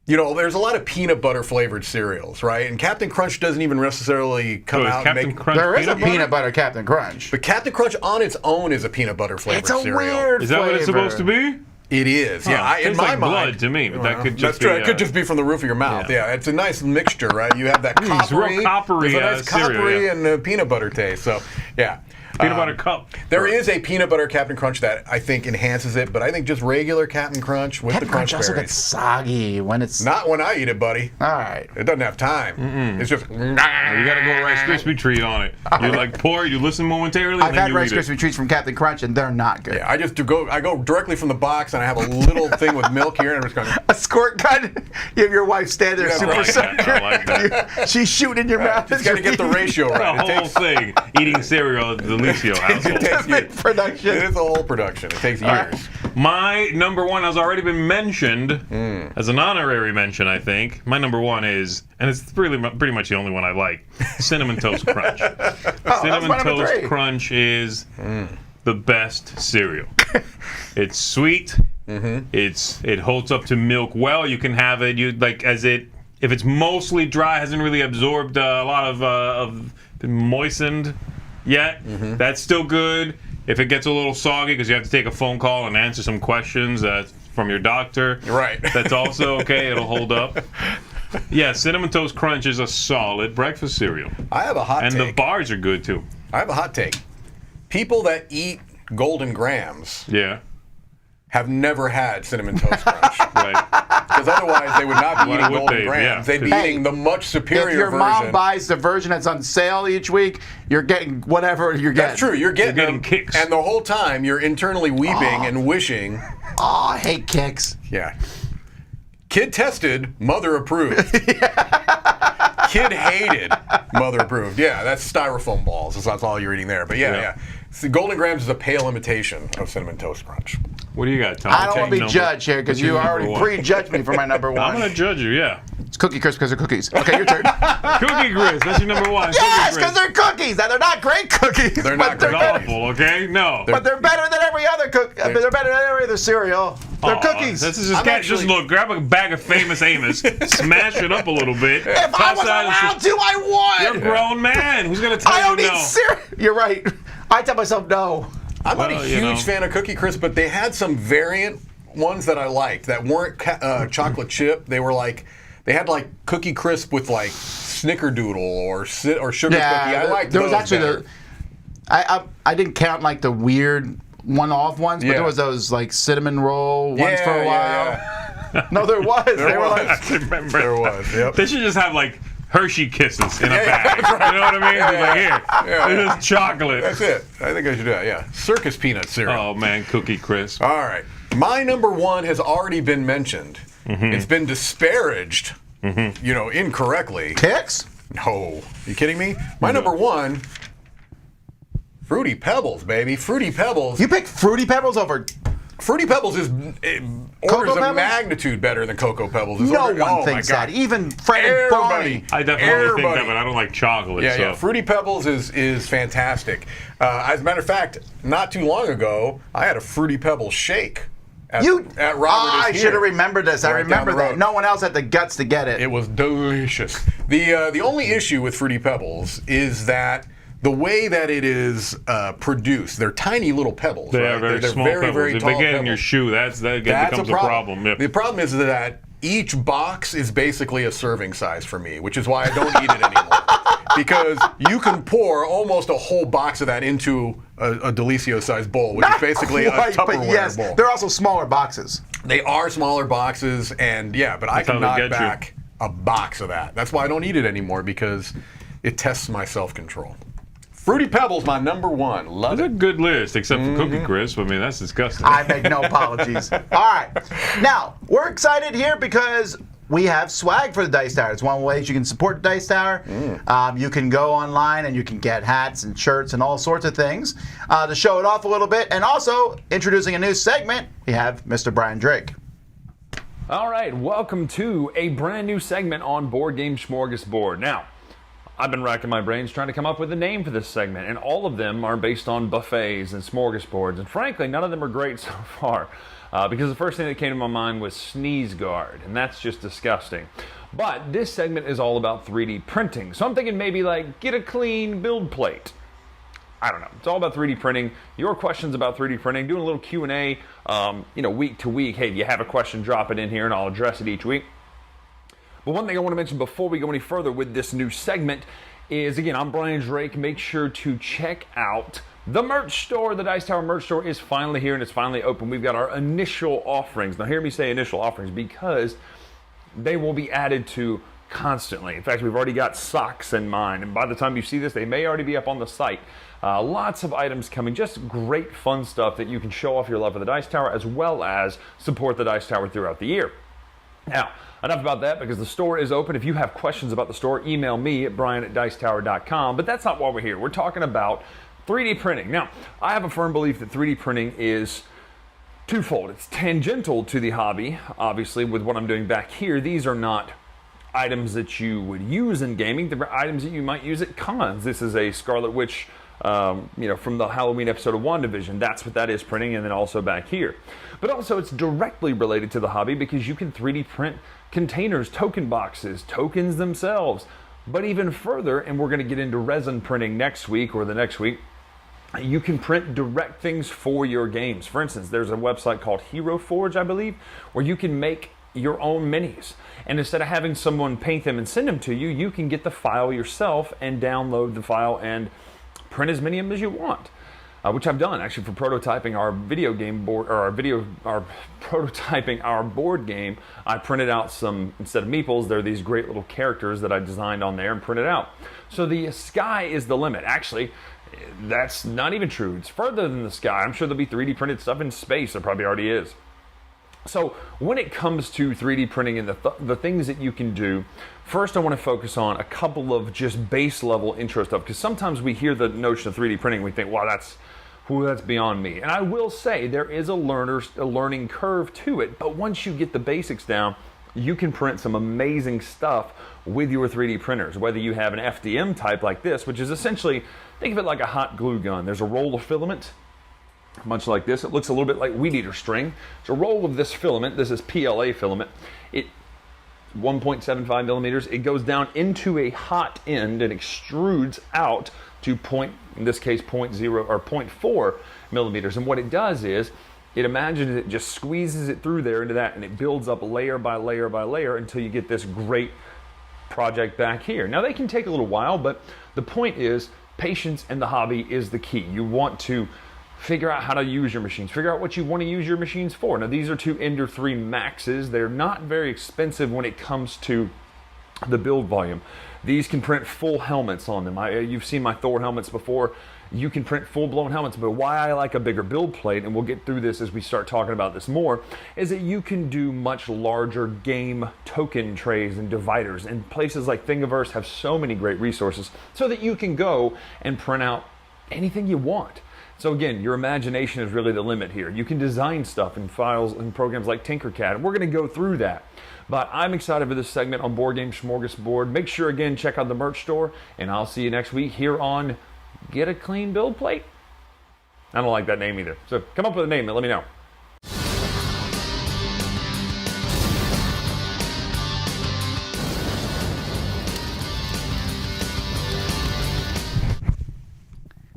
There's a lot of peanut butter flavored cereals, right? And Captain Crunch doesn't even necessarily come So is out Captain and make. Crunch There is a butter? peanut butter Captain Crunch. But Captain Crunch on its own is a peanut butter flavored It's a cereal. weird Is that what it's flavor. supposed to be? It is. Huh. Yeah, It in tastes my like mind, blood to me, but that could just that's be, true. It could just be from the roof of your mouth. Yeah, it's a nice mixture, right? You have that It's real coppery, coppery, there's a nice cereal, coppery yeah. and peanut butter taste. So, yeah. Peanut butter cup. There is a peanut butter Captain Crunch that I think enhances it, but I think just regular Captain Crunch with Captain the Crunch also berries. gets soggy when it's. Not when I eat it, buddy. All right. It doesn't have time. It's just. You gotta go Rice Krispie treat on it. You like pour it, you listen momentarily, I've and then had you Rice eat it. Krispie treats from Captain Crunch, and they're not good. Yeah, I go directly from the box, and I have a little thing with milk here, and I'm just going. A squirt gun. You have your wife stand there, Yeah, super right. soaker. I like that. She's shooting in your mouth. Just got to get the ratio The right. whole thing. Eating cereal at the Delicio household. It takes years. Production. It is a whole production. It takes years. My number 1 has already been mentioned as an honorary mention, I think. My number 1 is, and it's really pretty much the only one I like, Cinnamon Toast Crunch. Cinnamon my number Toast 3. Crunch is the best cereal. It's sweet. It holds up to milk well. You can have it. If it's mostly dry, hasn't really absorbed a lot of been moistened yet. That's still good. If it gets a little soggy because you have to take a phone call and answer some questions from your doctor, Right. That's also okay. It'll hold up. Yeah, Cinnamon Toast Crunch is a solid breakfast cereal, I have a hot and take. the bars are good too. I have a hot take. People that eat Golden Grams Yeah, have never had Cinnamon Toast Crunch. right. Because otherwise they would not be Why eating would Golden they? Grams. Yeah. They'd be Hey, eating the much superior If your version. mom buys the version that's on sale each week, you're getting whatever you're getting. That's true. You're getting them, kicks. and the whole time you're internally weeping and wishing. Oh, I hate kicks. Yeah. Kid tested, mother approved. Kid hated, mother approved. Yeah, that's styrofoam balls. That's all you're eating there. But yeah. See, Golden Grams is a pale imitation of Cinnamon Toast Crunch. What do you got, Tom? I don't Take want to be number- judged here because what's your you number already one? prejudged me for my number I'm one. gonna judge you. Yeah. It's Cookie Crisp because they're cookies. Okay, your turn. Cookie Crisp. That's your number 1. Yes, Cookie because they're cookies. Now, they're not great cookies. They're but not they're great better. cookies. awful. Okay. No. But they're better than every other They're better than every other cereal. They're Aw, cookies. This is just, I'm just actually- look, grab a bag of Famous Amos, smash it up a little bit. If I toss was it out and allowed to, I You're would. a grown man. Who's gonna tell I don't you eat no? cereal. You're right. I tell myself no. I'm not a Well, huge you know. fan of Cookie Crisp, but they had some variant ones that I liked that weren't chocolate chip. They were like, they had like Cookie Crisp with like Snickerdoodle or sugar cookie. I liked there was those actually better. I didn't count like the weird one-off ones, but there was those like cinnamon roll ones for a while. No, there was. They were like, I remember. There was. Yep. They should just have like Hershey Kisses in a bag. Right. You know what I mean? Like here, this is chocolate. That's it. I think I should do that. Yeah. Circus peanut cereal. Oh man, Cookie Crisp. All right. My number one has already been mentioned. It's been disparaged, incorrectly. Kix? No. You kidding me? My number one, Fruity Pebbles, baby. Fruity Pebbles. You picked Fruity Pebbles over... Fruity Pebbles is orders of Pebbles? magnitude better than Cocoa Pebbles. No one thinks that. Even Fred and Barney. I definitely think that, but I don't like chocolate. Yeah. Fruity Pebbles is fantastic. As a matter of fact, not too long ago, I had a Fruity Pebbles shake. At Robert I should have remembered this. I remember that. road. No one else had the guts to get it. It was delicious. The only issue with Fruity Pebbles is that the way that it is produced, they're tiny little pebbles. They right? are very they're small very, pebbles. very If tall they get in pebbles. your shoe, that becomes a problem. Yep. The problem is that each box is basically a serving size for me, which is why I don't eat it anymore. Because you can pour almost a whole box of that into a Delicio-sized bowl, which is basically a Tupperware bowl. They're also smaller boxes. They are smaller boxes, and but I can knock back a box of that. That's why I don't eat it anymore, because it tests my self-control. Fruity Pebbles, my number one. Love That's it. a good list, except for Cookie Crisp. I mean, that's disgusting. I make no apologies. All right. Now, we're excited here because we have swag for the Dice Tower. It's one of the ways you can support the Dice Tower. You can go online and you can get hats and shirts and all sorts of things to show it off a little bit. And also, introducing a new segment, we have Mr. Brian Drake. All right, welcome to a brand new segment on Board Game Smorgasbord. Now, I've been racking my brains trying to come up with a name for this segment, and all of them are based on buffets and smorgasbords, and frankly, none of them are great so far, because the first thing that came to my mind was sneeze guard, and that's just disgusting. But this segment is all about 3D printing, so I'm thinking maybe like get a clean build plate. I don't know. It's all about 3D printing. Your questions about 3D printing, doing a little Q&A, week to week. Hey, if you have a question, drop it in here, and I'll address it each week. But one thing I want to mention before we go any further with this new segment is, again, I'm Brian Drake. Make sure to check out the merch store. The Dice Tower merch store is finally here, and it's finally open. We've got our initial offerings. Now, hear me say initial offerings because they will be added to constantly. In fact, we've already got socks in mind, and by the time you see this, they may already be up on the site. Lots of items coming, just great fun stuff that you can show off your love for the Dice Tower as well as support the Dice Tower throughout the year. Now, enough about that, because the store is open. If you have questions about the store, email me at brian@dicetower.com. But that's not why we're here. We're talking about 3D printing. Now, I have a firm belief that 3D printing is twofold. It's tangential to the hobby, obviously, with what I'm doing back here. These are not items that you would use in gaming. They're items that you might use at cons. This is a Scarlet Witch, from the Halloween episode of WandaVision. That's what that is printing, and then also back here. But also, it's directly related to the hobby because you can 3D print containers, token boxes, tokens themselves. But even further, and we're going to get into resin printing next week or the next week, you can print direct things for your games. For instance, there's a website called Hero Forge, I believe, where you can make your own minis. And instead of having someone paint them and send them to you, you can get the file yourself and download the file and print as many of them as you want. Which I've done actually for prototyping our video game board, or prototyping our board game. I printed out some, instead of meeples, they're these great little characters that I designed on there and printed out. So the sky is the limit. Actually, that's not even true. It's further than the sky. I'm sure there'll be 3D printed stuff in space. There probably already is. So when it comes to 3D printing and the things that you can do, first I want to focus on a couple of just base level intro stuff, because sometimes we hear the notion of 3D printing and we think, wow, that's beyond me. And I will say there is a learning curve to it, but once you get the basics down, you can print some amazing stuff with your 3D printers, whether you have an FDM type like this, which is essentially, think of it like a hot glue gun. There's a roll of filament, much like this. It looks a little bit like weed eater string. It's a roll of this filament. This is PLA filament. It 1.75 millimeters. It goes down into a hot end and extrudes out to in this case 0.0 or 0.4 millimeters. And what it does is it imagines it just squeezes it through there into that, and it builds up layer by layer by layer until you get this great project back here. Now they can take a little while, but the point is patience in the hobby is the key. You want to figure out how to use your machines, figure out what you want to use your machines for. Now, these are two Ender 3 Maxes. They're not very expensive when it comes to the build volume. These can print full helmets on them. You've seen my Thor helmets before. You can print full-blown helmets, but why I like a bigger build plate, and we'll get through this as we start talking about this more, is that you can do much larger game token trays and dividers, and places like Thingiverse have so many great resources so that you can go and print out anything you want. So again, your imagination is really the limit here. You can design stuff in files and programs like Tinkercad, and we're going to go through that. But I'm excited for this segment on Board Game Smorgasbord. Make sure, again, check out the merch store, and I'll see you next week here on Get a Clean Build Plate. I don't like that name either. So come up with a name and let me know.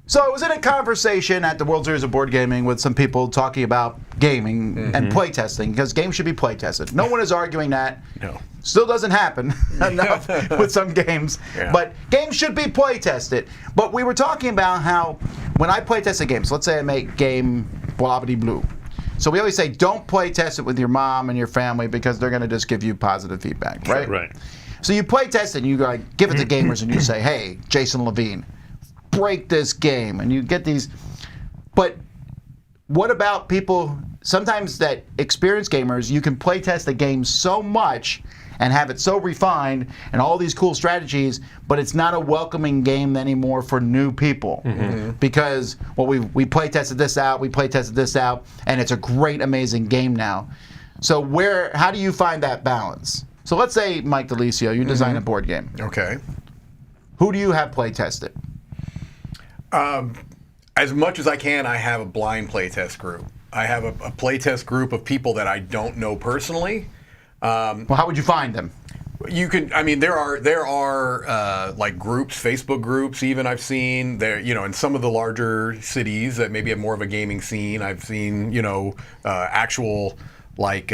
So I was in a conversation at the World Series of Board Gaming with some people talking about gaming and playtesting, because games should be playtested. No one is arguing that. No. Still doesn't happen enough with some games. Yeah. But games should be playtested. But we were talking about how when I playtest a game, so let's say I make game Blobbity Blue. So we always say don't playtest it with your mom and your family because they're going to just give you positive feedback, right? Right. So you playtest it and you go, like, give it to gamers and you say, hey, Jason Levine, break this game, and you get these. But what about people sometimes that experienced gamers? You can play test a game so much and have it so refined and all these cool strategies, but it's not a welcoming game anymore for new people because well, we play tested this out, and it's a great, amazing game now. So how do you find that balance? So let's say, Mike DeLisio, you design a board game. Okay. Who do you have play tested? As much as I can, I have a blind playtest group. I have a playtest group of people that I don't know personally. Well, how would you find them? You can. I mean, there are like groups, Facebook groups. Even I've seen there. In some of the larger cities that maybe have more of a gaming scene. I've seen actual like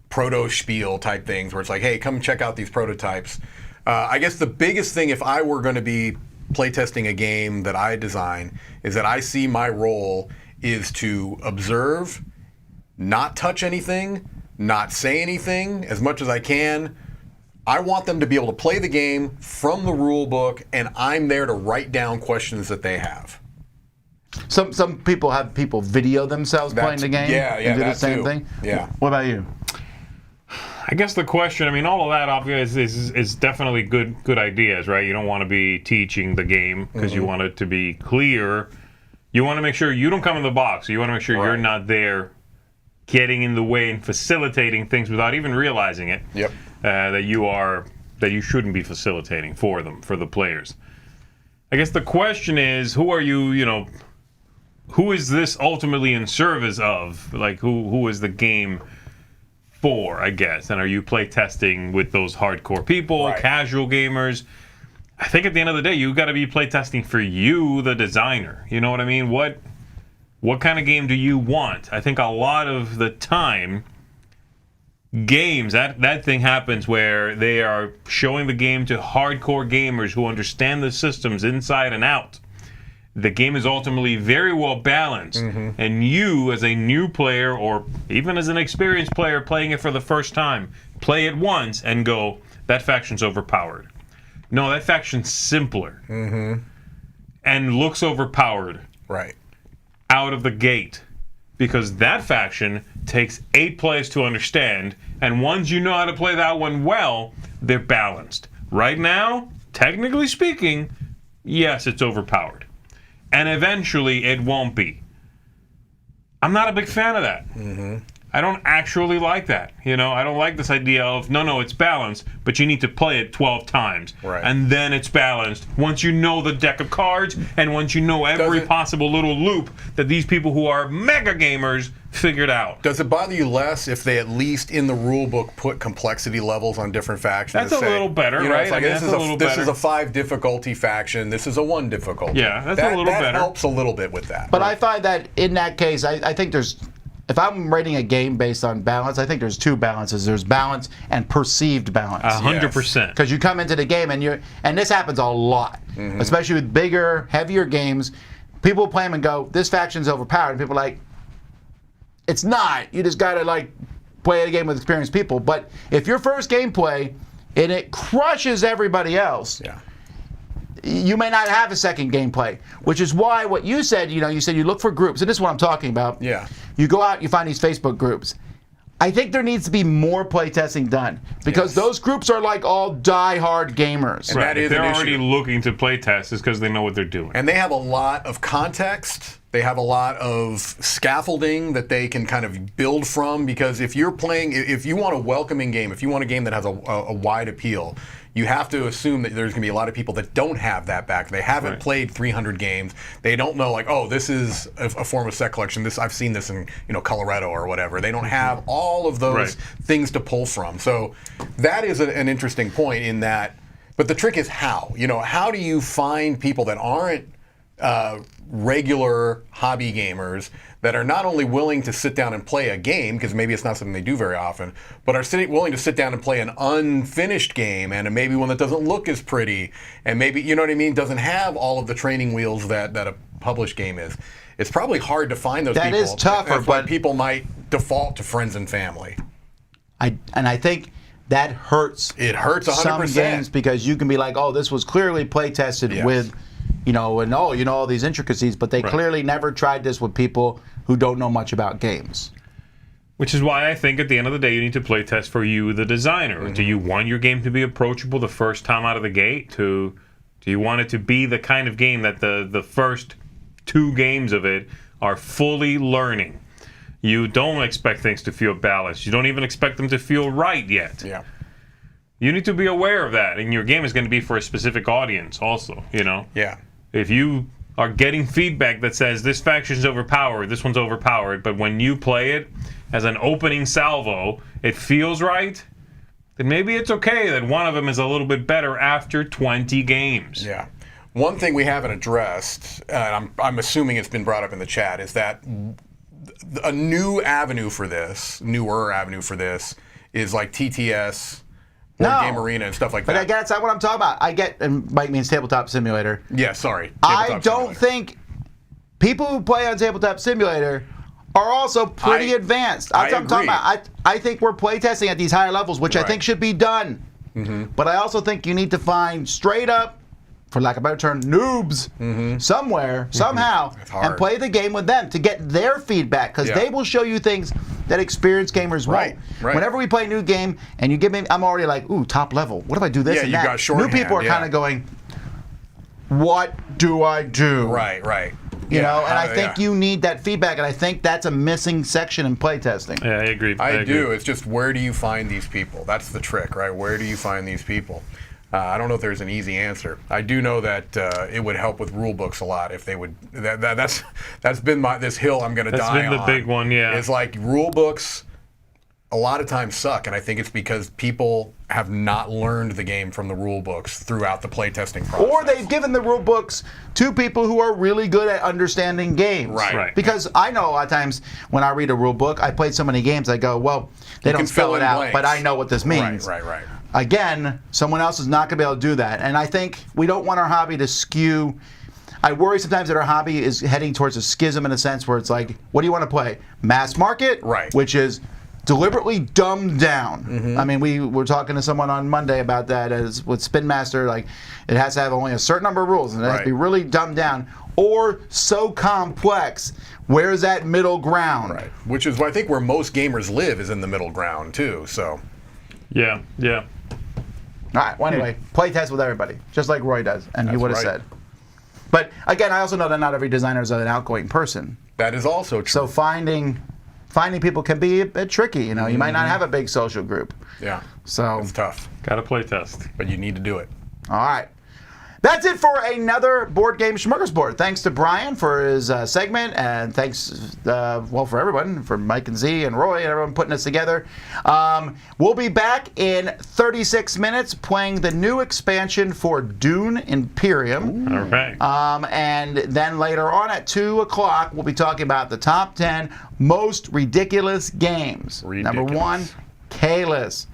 proto spiel type things where it's like, hey, come check out these prototypes. I guess the biggest thing, if I were going to be playtesting a game that I design, is that I see my role is to observe, not touch anything, not say anything as much as I can. I want them to be able to play the game from the rule book, and I'm there to write down questions that they have. Some people have people video themselves playing the game. Yeah, and do the same too. thing. Yeah. What about you? I guess the question, I mean, all of that obviously is definitely good ideas, right? You don't want to be teaching the game because you want it to be clear. You want to make sure you don't come in the box. You want to make sure you're not there getting in the way and facilitating things without even realizing it. Yep. That you shouldn't be facilitating for the players. I guess the question is, who are you, who is this ultimately in service of? Like, who is the game for, I guess? And are you play testing with those hardcore people, casual gamers? I think at the end of the day, you got to be play testing for you, the designer. You know what I mean? What kind of game do you want? I think a lot of the time, games, that thing happens where they are showing the game to hardcore gamers who understand the systems inside and out. The game is ultimately very well balanced, and you, as a new player or even as an experienced player playing it for the first time, play it once and go, that faction's overpowered. No, that faction's simpler and looks overpowered out of the gate, because that faction takes 8 plays to understand, and once you know how to play that one well, they're balanced. Right now, technically speaking, yes, it's overpowered. And eventually it won't be. I'm not a big fan of that. I don't actually like that. I don't like this idea of, no, it's balanced, but you need to play it 12 times. And then it's balanced. Once you know the deck of cards, and once you know every possible little loop that these people who are mega gamers figured out. Does it bother you less if they at least in the rule book put complexity levels on different factions? That's a little better, right? It's like, this is a 5 difficulty faction. This is a 1 difficulty. Yeah, that's a little better. That helps a little bit with that. But I find that in that case, I think there's, if I'm rating a game based on balance, I think there's 2 balances. There's balance and perceived balance. 100%. Because you come into the game and this happens a lot, especially with bigger, heavier games. people play them and go, this faction's overpowered. And people are like, it's not. You just got to like play a game with experienced people. But if your first gameplay and it crushes everybody else, you may not have a second gameplay, which is why what you said, you said you look for groups, and this is what I'm talking about. Yeah. You go out, you find these Facebook groups. I think there needs to be more playtesting done because those groups are like all die-hard gamers. And that is if they're an already issue. looking to playtest, it's because they know what they're doing. And they have a lot of context. They have a lot of scaffolding that they can kind of build from, because if you're playing, if you want a welcoming game, if you want a game that has a wide appeal, you have to assume that there's going to be a lot of people that don't have that back. They haven't played 300 games. They don't know, like, oh, this is a form of set collection. I've seen this in Colorado or whatever. They don't have all of those things to pull from. So that is an interesting point in that. But the trick is how. How do you find people that aren't regular hobby gamers that are not only willing to sit down and play a game, because maybe it's not something they do very often, but are willing to sit down and play an unfinished game, and maybe one that doesn't look as pretty, and maybe, doesn't have all of the training wheels that a published game is. It's probably hard to find those people. That is tougher, but people might default to friends and family. I think that hurts. It hurts 100%. Some games because you can be like, oh, this was clearly play tested with, and all these intricacies, but they clearly never tried this with people who don't know much about games. Which is why I think at the end of the day, you need to play test for you, the designer. Do you want your game to be approachable the first time out of the gate? Do you want it to be the kind of game that the first 2 games of it are fully learning? You don't expect things to feel balanced. You don't even expect them to feel right yet. Yeah. You need to be aware of that, and your game is going to be for a specific audience also, Yeah. If you are getting feedback that says this faction's overpowered, this one's overpowered, but when you play it as an opening salvo, it feels right, then maybe it's okay that one of them is a little bit better after 20 games. Yeah. One thing we haven't addressed, and I'm assuming it's been brought up in the chat, is that a newer avenue for this, is like TTS, Board Game Arena, and stuff like that. But that's not what I'm talking about. And Mike means Tabletop Simulator. Yeah, sorry. I don't think people who play on Tabletop Simulator are also pretty advanced. That's what I'm talking about. I think we're playtesting at these higher levels, which I think should be done. But I also think you need to find straight up, for lack of a better term, noobs somewhere, somehow, and play the game with them to get their feedback, because they will show you things that experienced gamers won't. Right. Whenever we play a new game and you give me, I'm already like, ooh, top level. What if I do this and you that? got shorthand, New people are kind of going, what do I do? Right. And I think you need that feedback, and I think that's a missing section in playtesting. Yeah, I agree. I do. It's just, where do you find these people? That's the trick, right? Where do you find these people? I don't know if there's an easy answer. I do know that it would help with rule books a lot if they would. That's been this hill I'm going to die on. That's been the big one, yeah. It's like rule books a lot of times suck, and I think it's because people have not learned the game from the rule books throughout the playtesting process. Or they've given the rule books to people who are really good at understanding games. Right. Because I know a lot of times when I read a rule book, I played so many games, I go, well, they don't spell it out, but I know what this means. Right. Again, someone else is not going to be able to do that. And I think we don't want our hobby to skew. I worry sometimes that our hobby is heading towards a schism in a sense where it's like, what do you want to play? Mass market? Right. Which is deliberately dumbed down. I mean, we were talking to someone on Monday about that as with Spin Master, like it has to have only a certain number of rules and it has to be really dumbed down. Or so complex. Where's that middle ground? Right. Which is, I think, where most gamers live, is in the middle ground too. So. Yeah. All right, well, anyway, play test with everybody, just like Roy does, and he would have said. But again, I also know that not every designer is an outgoing person. That is also true. So finding people can be a bit tricky. You might not have a big social group. Yeah. So it's tough. Got to play test. But you need to do it. All right. That's it for another Board Game Smorgasbord. Thanks to Brian for his segment, and thanks, for everyone, for Mike and Z and Roy and everyone putting this together. We'll be back in 36 minutes playing the new expansion for Dune Imperium. All right. And then later on at 2 o'clock, we'll be talking about the top 10 most ridiculous games. Number 1, Kalis.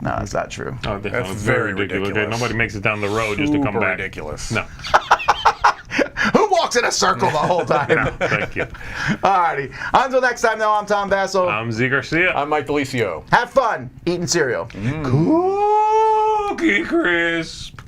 No, that's not true. Oh, that's very ridiculous. Okay, nobody makes it down the road just to come back. Ridiculous. No. Who walks walks in a circle the whole time. Yeah, thank you. Alrighty. Until next time, though, I'm Tom Vassell. I'm Z Garcia. I'm Mike Delisio. Have fun eating cereal. Cookie Crisp.